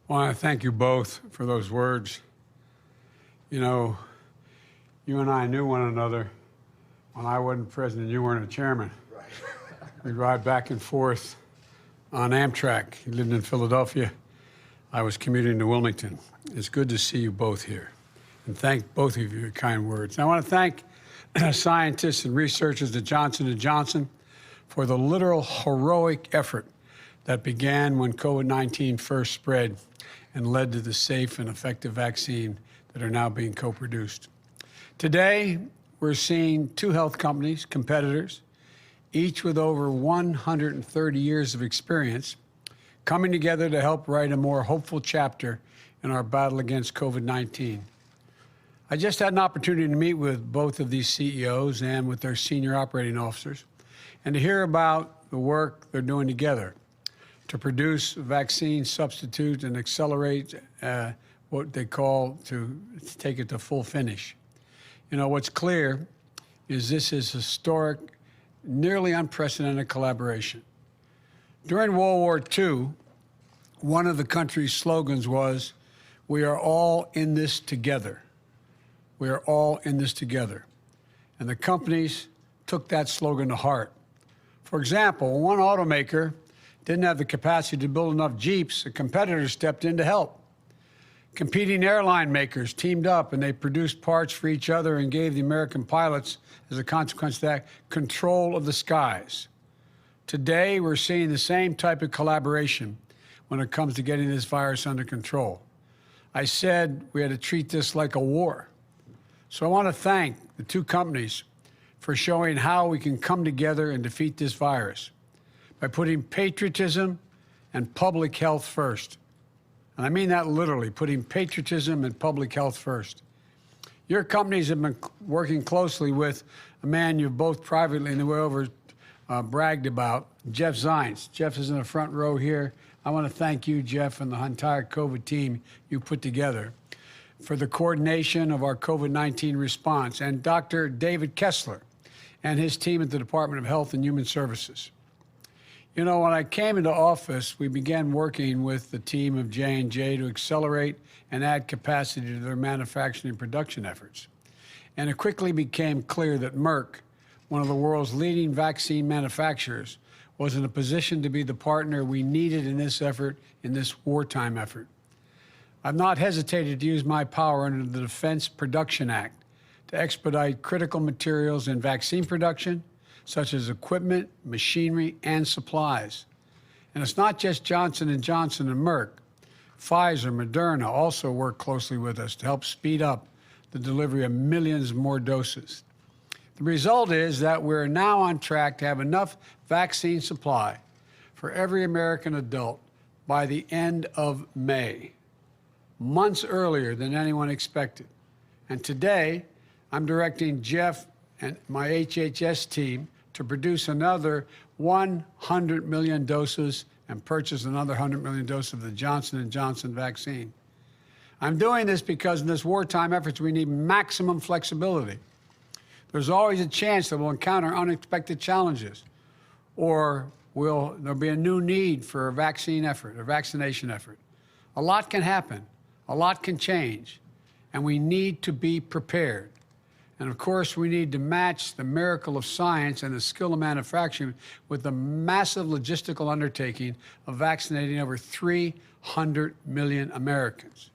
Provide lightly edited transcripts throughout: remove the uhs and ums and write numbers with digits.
Well, I thank you both for those words. You know, you and I knew one another when I wasn't president, you weren't a chairman. Right. We'd ride back and forth on Amtrak. You lived in Philadelphia. I was commuting to Wilmington. It's good to see you both here. And thank both of you for your kind words. And I want to thank scientists and researchers at Johnson & Johnson for the literal heroic effort that began when COVID-19 first spread and led to the safe and effective vaccine that are now being co-produced. Today, we're seeing two health companies, competitors, each with over 130 years of experience, coming together to help write a more hopeful chapter in our battle against COVID-19. I just had an opportunity to meet with both of these CEOs and with their senior operating officers and to hear about the work they're doing together to produce vaccine substitute and accelerate what they call to take it to full finish. You know, what's clear is this is historic, nearly unprecedented collaboration. During World War II, one of the country's slogans was, "We are all in this together." We are all in this together. And the companies took that slogan to heart. For example, one automaker didn't have the capacity to build enough Jeeps, a competitor stepped in to help. Competing airline makers teamed up and they produced parts for each other and gave the American pilots, as a consequence of that, control of the skies. Today, we're seeing the same type of collaboration when it comes to getting this virus under control. I said we had to treat this like a war. So I want to thank the two companies for showing how we can come together and defeat this virus by putting patriotism and public health first. And I mean that literally, putting patriotism and public health first. Your companies have been working closely with a man you've both privately in the way over bragged about, Jeff Zients. Jeff is in the front row here. I want to thank you, Jeff, and the entire COVID team you put together for the coordination of our COVID-19 response, and Dr. David Kessler and his team at the Department of Health and Human Services. You know, when I came into office, we began working with the team of J&J to accelerate and add capacity to their manufacturing and production efforts. And it quickly became clear that Merck, one of the world's leading vaccine manufacturers, was in a position to be the partner we needed in this effort, in this wartime effort. I've not hesitated to use my power under the Defense Production Act to expedite critical materials in vaccine production, such as equipment, machinery, and supplies. And it's not just Johnson & Johnson and Merck. Pfizer, Moderna also work closely with us to help speed up the delivery of millions more doses. The result is that we're now on track to have enough vaccine supply for every American adult by the end of May, months earlier than anyone expected. And today, I'm directing Jeff and my HHS team to produce another 100 million doses and purchase another 100 million doses of the Johnson & Johnson vaccine. I'm doing this because in this wartime efforts, we need maximum flexibility. There's always a chance that we'll encounter unexpected challenges, or there'll be a new need for a vaccine effort, a vaccination effort. A lot can happen, a lot can change, and we need to be prepared. And of course, we need to match the miracle of science and the skill of manufacturing with the massive logistical undertaking of vaccinating over 300 million Americans.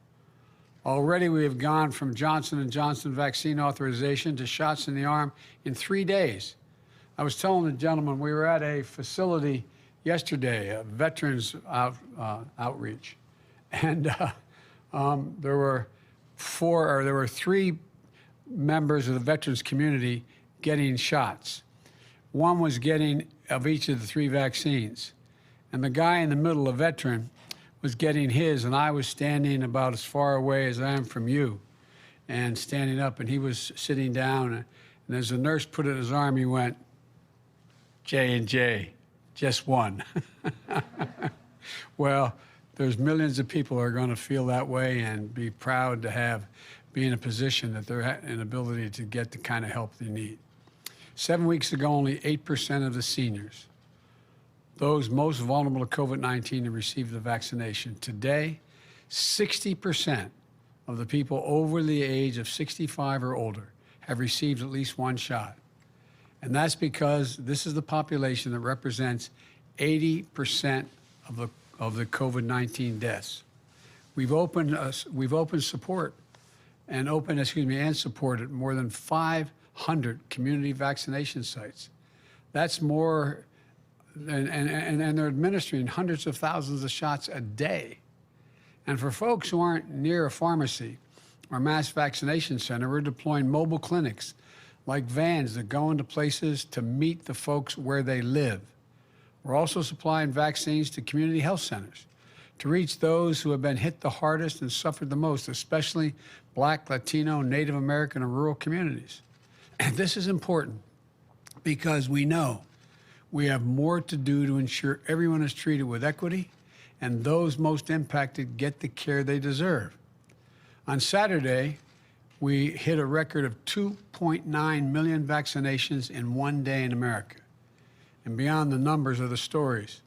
Already, we have gone from Johnson & Johnson vaccine authorization to shots in the arm in 3 days. I was telling the gentleman we were at a facility yesterday, a veterans outreach, and there were three members of the veterans community getting shots. One was getting of each of the three vaccines. And the guy in the middle, a veteran, was getting his, and I was standing about as far away as I am from you, and standing up, and he was sitting down, and as the nurse put it in his arm, he went, J&J, just one. Well, there's millions of people who are going to feel that way and be proud to be in a position that they're an ability to get the kind of help they need. 7 weeks ago, only 8% of the seniors, those most vulnerable to COVID-19, have received the vaccination. Today, 60% of the people over the age of 65 or older have received at least one shot. And that's because this is the population that represents 80% of the COVID-19 deaths. We've opened support and supported more than 500 community vaccination sites. That's more, and they're administering hundreds of thousands of shots a day. And for folks who aren't near a pharmacy or mass vaccination center, we're deploying mobile clinics like vans that go into places to meet the folks where they live. We're also supplying vaccines to community health centers to reach those who have been hit the hardest and suffered the most, especially Black, Latino, Native American, and rural communities. And this is important because we know we have more to do to ensure everyone is treated with equity and those most impacted get the care they deserve. On Saturday, we hit a record of 2.9 million vaccinations in one day in America. And beyond the numbers are the stories.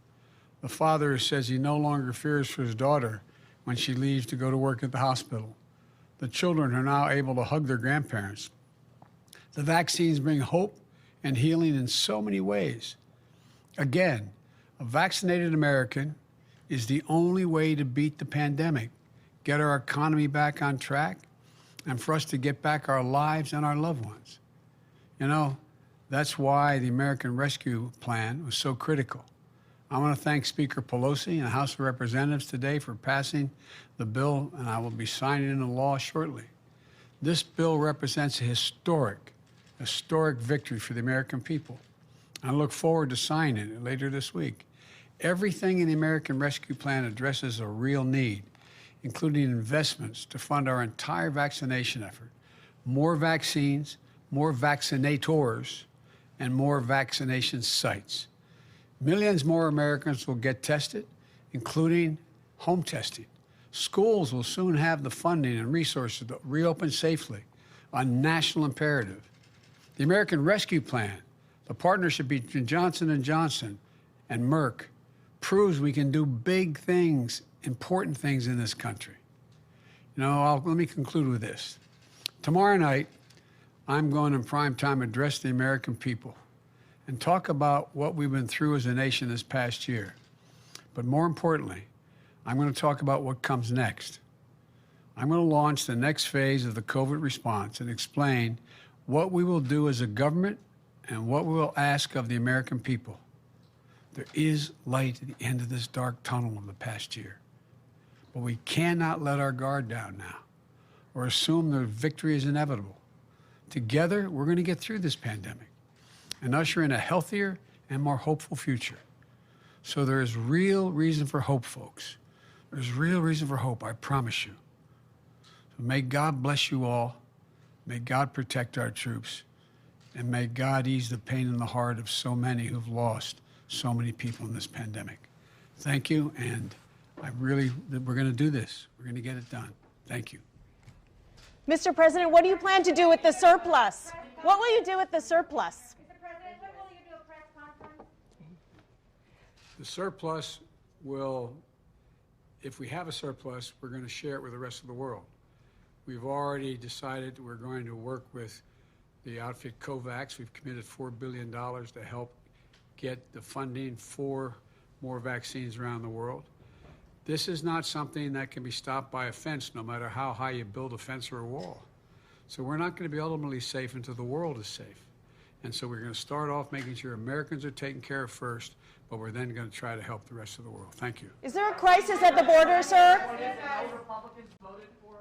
The father says he no longer fears for his daughter when she leaves to go to work at the hospital. The children are now able to hug their grandparents. The vaccines bring hope and healing in so many ways. Again, a vaccinated American is the only way to beat the pandemic, get our economy back on track, and for us to get back our lives and our loved ones. You know, that's why the American Rescue Plan was so critical. I want to thank Speaker Pelosi and the House of Representatives today for passing the bill, and I will be signing it into law shortly. This bill represents a historic victory for the American people. I look forward to signing it later this week. Everything in the American Rescue Plan addresses a real need, including investments to fund our entire vaccination effort, more vaccines, more vaccinators, and more vaccination sites. Millions more Americans will get tested, including home testing. Schools will soon have the funding and resources to reopen safely, a national imperative. The American Rescue Plan, the partnership between Johnson & Johnson and Merck, proves we can do big things, important things in this country. You know, let me conclude with this. Tomorrow night, I'm going in prime time address the American people and talk about what we've been through as a nation this past year. But more importantly, I'm going to talk about what comes next. I'm going to launch the next phase of the COVID response and explain what we will do as a government and what we will ask of the American people. There is light at the end of this dark tunnel of the past year. But we cannot let our guard down now or assume that victory is inevitable. Together, we're going to get through this pandemic and usher in a healthier and more hopeful future. So there is real reason for hope, folks. There's real reason for hope, I promise you. So may God bless you all. May God protect our troops. And may God ease the pain in the heart of so many who've lost so many people in this pandemic. Thank you, and we're going to do this. We're going to get it done. Thank you. Mr. President, what do you plan to do with the surplus? What will you do with the surplus? Mr. President, when will you do a press conference? The surplus will, if we have a surplus, we're going to share it with the rest of the world. We've already decided we're going to work with the outfit COVAX. We've committed $4 billion to help get the funding for more vaccines around the world. This is not something that can be stopped by a fence, no matter how high you build a fence or a wall. So we're not going to be ultimately safe until the world is safe. And so we're going to start off making sure Americans are taken care of first, but we're then going to try to help the rest of the world. Thank you. Is there a crisis at the border, sir? Republicans voted for